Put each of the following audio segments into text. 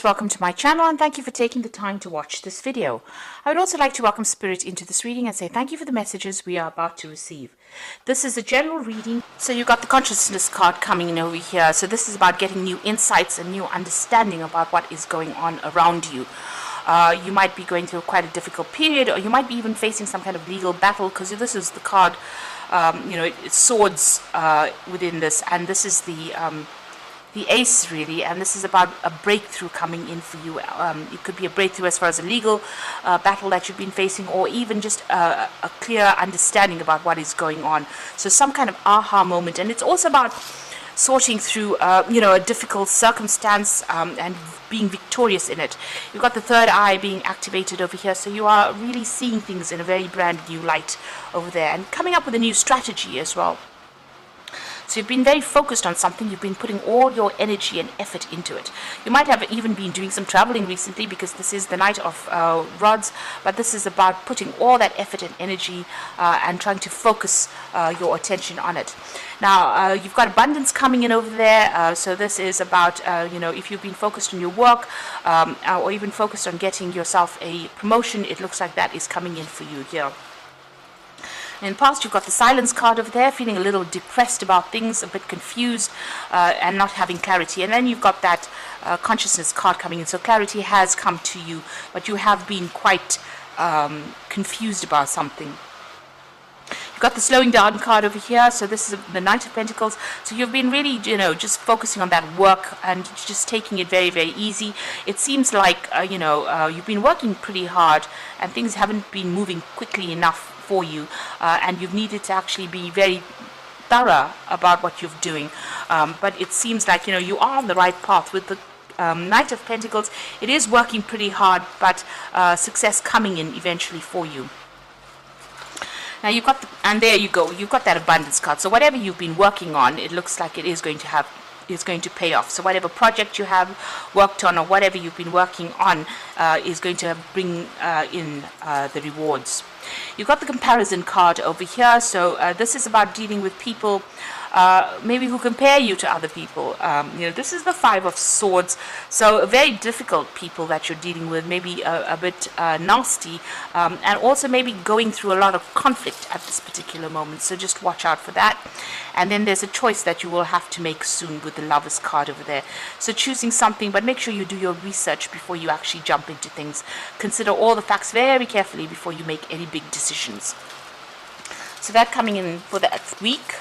Welcome to my channel and thank you for taking the time to watch this video. I would also like to welcome Spirit into this reading and say thank you for the messages we are about to receive. This is a general reading, so you've got the consciousness card coming in over here. So this is about getting new insights and new understanding about what is going on around you. You might be going through quite a difficult period, or you might be even facing some kind of legal battle, because this is the card, it's swords within this, and this is the ace, really, and this is about a breakthrough coming in for you. It could be a breakthrough as far as a legal battle that you've been facing, or even just a clear understanding about what is going on. So some kind of aha moment, and it's also about sorting through a difficult circumstance and being victorious in it. You've got the third eye being activated over here, so you are really seeing things in a very brand new light over there, and coming up with a new strategy as well. So you've been very focused on something, you've been putting all your energy and effort into it. You might have even been doing some traveling recently, because this is the Knight of Rods, but this is about putting all that effort and energy and trying to focus your attention on it. Now, you've got abundance coming in over there, so this is about, if you've been focused on your work or even focused on getting yourself a promotion, it looks like that is coming in for you here. In the past, you've got the silence card over there, feeling a little depressed about things, a bit confused, and not having clarity. And then you've got that consciousness card coming in. So clarity has come to you, but you have been quite confused about something. You've got the slowing down card over here. So this is the Knight of Pentacles. So you've been really, just focusing on that work and just taking it very, very easy. It seems like, you've been working pretty hard and things haven't been moving quickly enough for you, and you've needed to actually be very thorough about what you're doing, but it seems like you are on the right path with the Knight of Pentacles. It is working pretty hard, but success coming in eventually for you. Now you've got and there you go, you've got that abundance card. So whatever you've been working on, it looks like it is going to pay off. So whatever project you have worked on, or whatever you've been working on, is going to bring in the rewards. You've got the comparison card over here. So this is about dealing with people maybe who compare you to other people. This is the Five of Swords, so very difficult people that you're dealing with, maybe a bit nasty, and also maybe going through a lot of conflict at this particular moment, so just watch out for that. And then there's a choice that you will have to make soon with the Lovers card over there. So choosing something, but make sure you do your research before you actually jump into things. Consider all the facts very carefully before you make any big decisions. So that coming in for that week.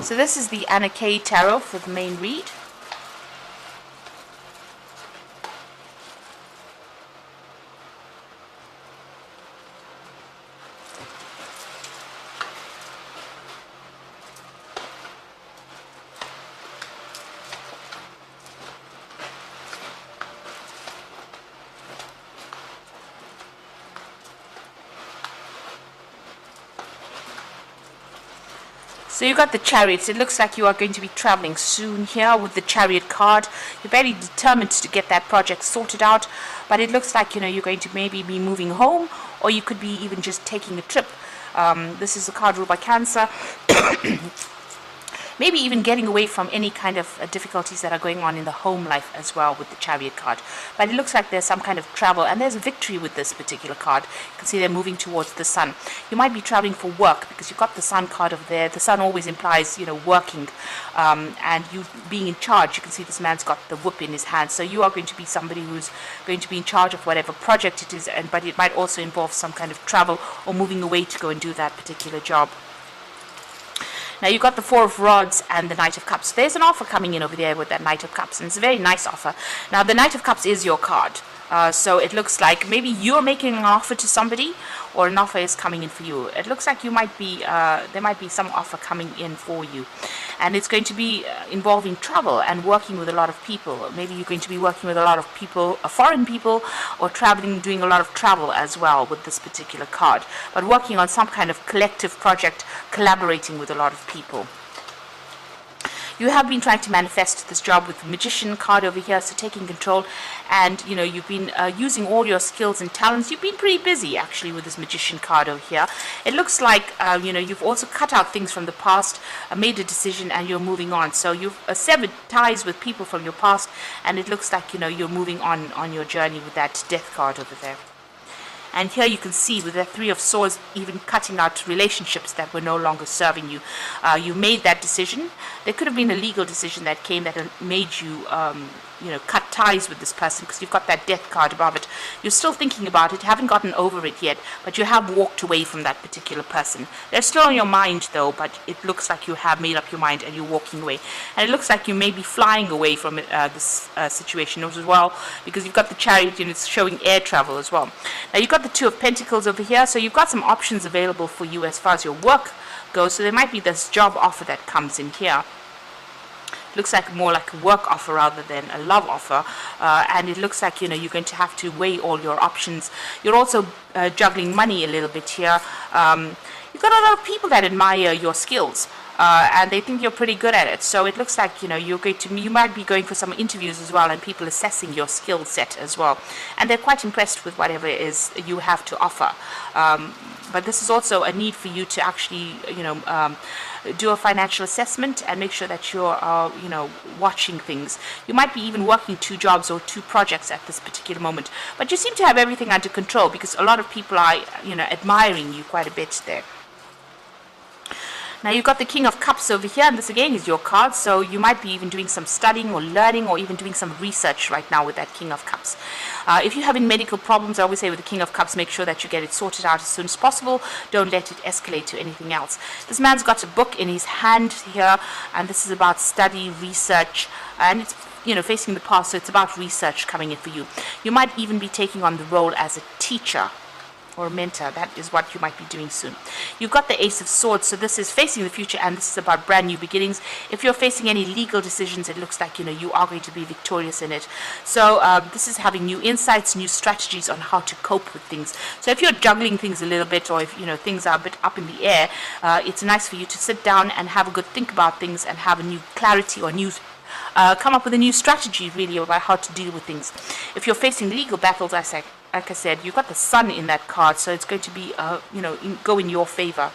So this is the Anna K Tarot for the main read. So you got the Chariot. It looks like you are going to be traveling soon here with the Chariot card. You're very determined to get that project sorted out, but it looks like you're going to maybe be moving home, or you could be even just taking a trip. This is a card ruled by Cancer. Maybe even getting away from any kind of difficulties that are going on in the home life as well with the Chariot card. But it looks like there's some kind of travel, and there's a victory with this particular card. You can see they're moving towards the Sun. You might be traveling for work, because you've got the Sun card over there. The Sun always implies, working, and you being in charge. You can see this man's got the whip in his hand. So you are going to be somebody who's going to be in charge of whatever project it is, but it might also involve some kind of travel or moving away to go and do that particular job. Now you've got the Four of Rods and the Knight of Cups. There's an offer coming in over there with that Knight of Cups, and it's a very nice offer. Now the Knight of Cups is your card. So it looks like maybe you're making an offer to somebody, or an offer is coming in for you. It looks like you might be, there might be some offer coming in for you. And it's going to be involving travel and working with a lot of people. Maybe you're going to be working with a lot of people, foreign people, or traveling, doing a lot of travel as well with this particular card. But working on some kind of collective project, collaborating with a lot of people. You have been trying to manifest this job with the Magician card over here, so taking control, and you've been using all your skills and talents. You've been pretty busy actually with this Magician card over here. It looks like you've also cut out things from the past, made a decision, and you're moving on. So you've severed ties with people from your past, and it looks like you're moving on your journey with that Death card over there. And here you can see with the Three of Swords even cutting out relationships that were no longer serving you. You made that decision. There could have been a legal decision that came that made you cut ties with this person, because you've got that Death card above it. You're still thinking about it, you haven't gotten over it yet, but you have walked away from that particular person. They're still on your mind though, but it looks like you have made up your mind and you're walking away. And it looks like you may be flying away from this situation as well, because you've got the Chariot and it's showing air travel as well. Now you've got the Two of Pentacles over here, so you've got some options available for you as far as your work goes. So there might be this job offer that comes in here. Looks like more like a work offer rather than a love offer, and it looks like you're going to have to weigh all your options. You're also juggling money a little bit here. You've got a lot of people that admire your skills, and they think you're pretty good at it. So it looks like you might be going for some interviews as well, and people assessing your skill set as well, and they're quite impressed with whatever it is you have to offer. But this is also a need for you to actually do a financial assessment and make sure that you're watching things. You might be even working 2 jobs or 2 projects at this particular moment, but you seem to have everything under control, because a lot of people are admiring you quite a bit there. Now you've got the King of Cups over here, and this again is your card, so you might be even doing some studying or learning or even doing some research right now with that King of Cups. If you're having medical problems, I always say with the King of Cups, make sure that you get it sorted out as soon as possible. Don't let it escalate to anything else. This man's got a book in his hand here, and this is about study, research, and it's facing the past, so it's about research coming in for you. You might even be taking on the role as a teacher or mentor. That is what you might be doing soon. You've got the Ace of Swords, so this is facing the future, and this is about brand new beginnings. If you're facing any legal decisions, it looks like you are going to be victorious in it. So this is having new insights, new strategies on how to cope with things. So if you're juggling things a little bit, or if things are a bit up in the air, it's nice for you to sit down and have a good think about things and have a new clarity or new come up with a new strategy really about how to deal with things. If you're facing legal battles, like I said, you've got the Sun in that card, so it's going to be go in your favor.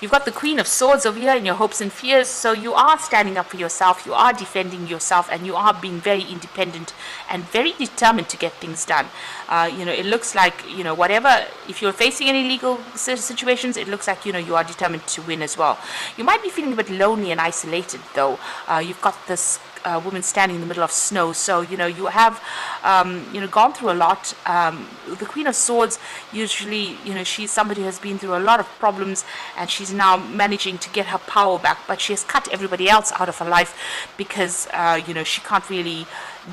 You've got the Queen of Swords over here in your hopes and fears, so you are standing up for yourself, you are defending yourself, and you are being very independent and very determined to get things done. It looks like, whatever, if you're facing any legal situations, it looks like, you are determined to win as well. You might be feeling a bit lonely and isolated, though. You've got this woman standing in the middle of snow, so you have gone through a lot. The Queen of Swords, usually she's somebody who has been through a lot of problems, and she's now managing to get her power back, but she has cut everybody else out of her life because she can't really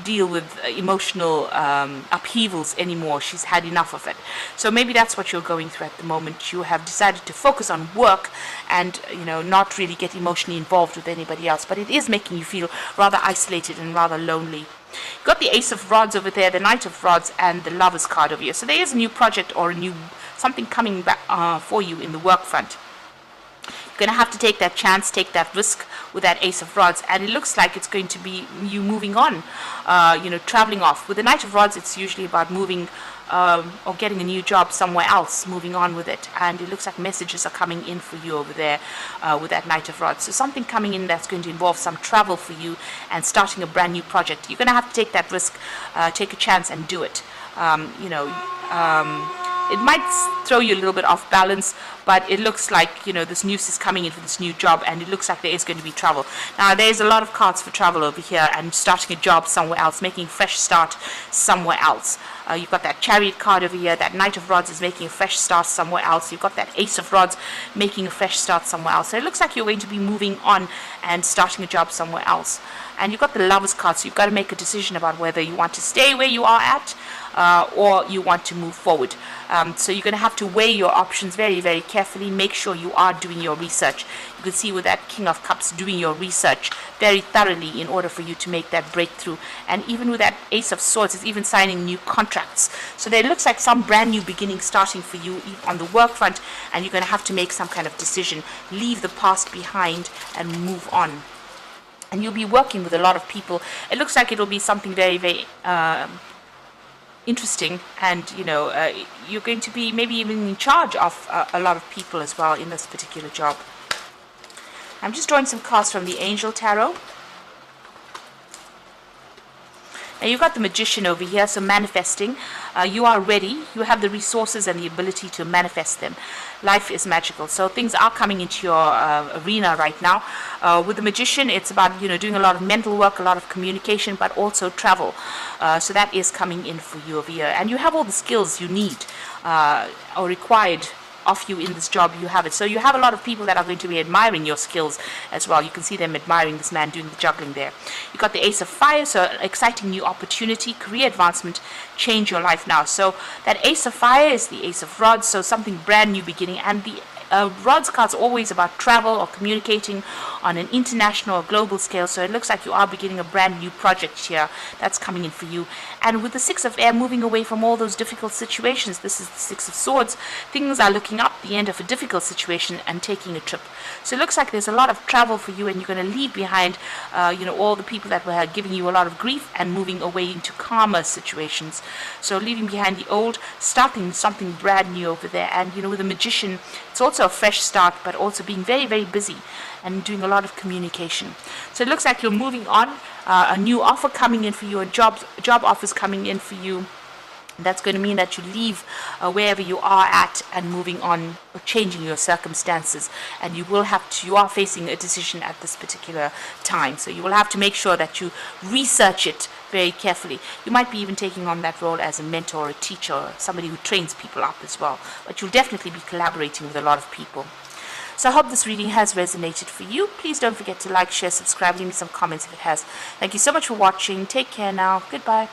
deal with emotional upheavals anymore. She's had enough of it. So maybe that's what you're going through at the moment. You have decided to focus on work and not really get emotionally involved with anybody else, but it is making you feel rather isolated and rather lonely. You've got the Ace of Rods over there, the Knight of Rods, and the Lover's card over here. So there is a new project or a new something coming back for you in the work front. You're going to have to take that chance, take that risk with that Ace of Rods, and it looks like it's going to be you moving on, traveling off. With the Knight of Rods, it's usually about moving or getting a new job somewhere else, moving on with it, and it looks like messages are coming in for you over there with that Knight of Rods. So something coming in that's going to involve some travel for you and starting a brand new project. You're going to have to take that risk, take a chance and do it. It might throw you a little bit off balance, but it looks like, this news is coming in for this new job, and it looks like there is going to be travel. Now, there's a lot of cards for travel over here and starting a job somewhere else, making a fresh start somewhere else. You've got that Chariot card over here. That Knight of Rods is making a fresh start somewhere else. You've got that Ace of Rods making a fresh start somewhere else. So it looks like you're going to be moving on and starting a job somewhere else. And you've got the Lover's card, so you've got to make a decision about whether you want to stay where you are at, or you want to move forward. So you're going to have to weigh your options very, very carefully. Make sure you are doing your research. You can see with that King of Cups, doing your research very thoroughly in order for you to make that breakthrough. And even with that Ace of Swords, it's even signing new contracts. So there looks like some brand new beginning starting for you on the work front, and you're going to have to make some kind of decision. Leave the past behind and move on. And you'll be working with a lot of people. It looks like it'll be something very, very interesting, and you're going to be maybe even in charge of a lot of people as well in this particular job. I'm just drawing some cards from the Angel Tarot. Now you've got the Magician over here, so manifesting. You are ready. You have the resources and the ability to manifest them. Life is magical, so things are coming into your arena right now. With the Magician, it's about doing a lot of mental work, a lot of communication, but also travel. So that is coming in for you over here, and you have all the skills you need or required of you in this job. You have it. So you have a lot of people that are going to be admiring your skills as well. You can see them admiring this man doing the juggling there. You got the Ace of Fire, so exciting new opportunity, career advancement, change your life now. So that Ace of Fire is the Ace of Rods, so something brand new beginning. And the Rods card's always about travel or communicating on an international or global scale, so it looks like you are beginning a brand new project here that's coming in for you. And with the Six of Air, moving away from all those difficult situations, this is the Six of Swords, things are looking up, the end of a difficult situation, and taking a trip. So it looks like there's a lot of travel for you, and you're going to leave behind all the people that were giving you a lot of grief and moving away into calmer situations. So leaving behind the old, starting something brand new over there. And with the Magician, it's also a fresh start, but also being very, very busy and doing a lot of communication. So it looks like you're moving on, a new offer coming in for you, a job offers coming in for you. That's going to mean that you leave wherever you are at and moving on, or changing your circumstances. And you are facing a decision at this particular time. So you will have to make sure that you research it very carefully. You might be even taking on that role as a mentor or a teacher, or somebody who trains people up as well. But you'll definitely be collaborating with a lot of people. So I hope this reading has resonated for you. Please don't forget to like, share, subscribe, leave me some comments if it has. Thank you so much for watching. Take care now. Goodbye.